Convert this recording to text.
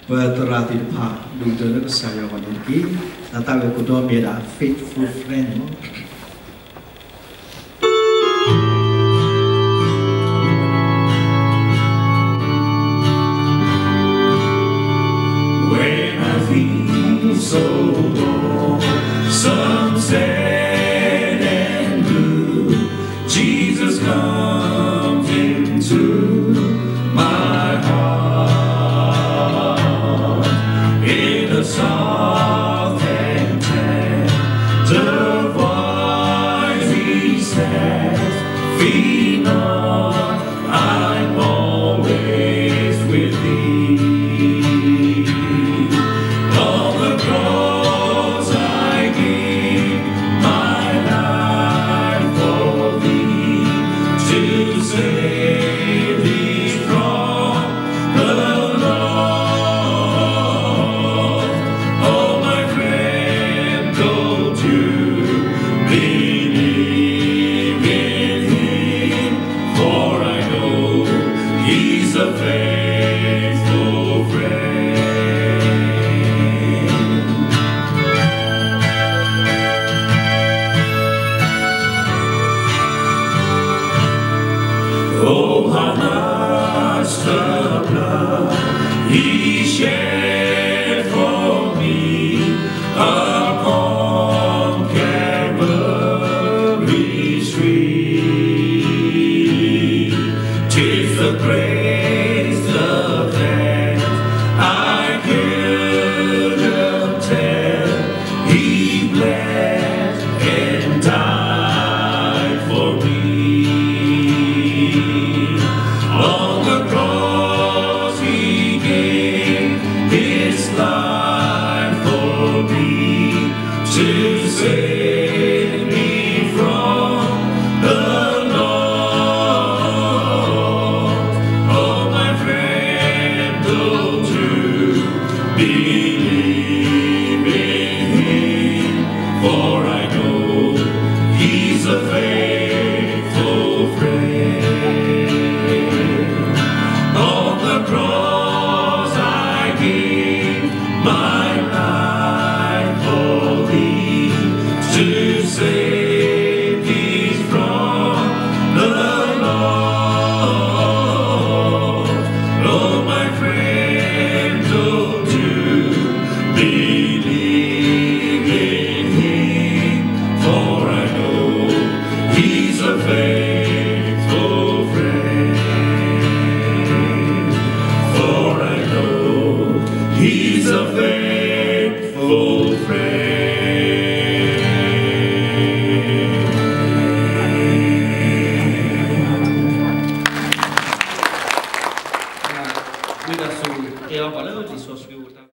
Perterati depan duduk saya wanita, tetapi kudo beda faithful friend. When I feel so low, some sad and blue, Jesus comes into my heart in a soft and tender voice. He says, "Fear not, I'm always with thee." On the cross I gave my life for thee, to save thee from the Lord. Oh my friend, don't you believe in him, for I know he's a faithful friend. Oh, how much the blood he shed for me upon Calvary's tree. 'Tis the praise of that I couldn't tell. He bled and died for me. On the cross he gave his life for me, to save me from the Lord. Oh my friend, don't you believe in him, for I know he's a faithful friend. On the cross I gave my life for thee, to save thee from the Lord. Oh my friend, don't you believe in him, for I know he's a faithful friend. For I know he's a faithful friend. Guida su, e ho valore di suo sviluppo.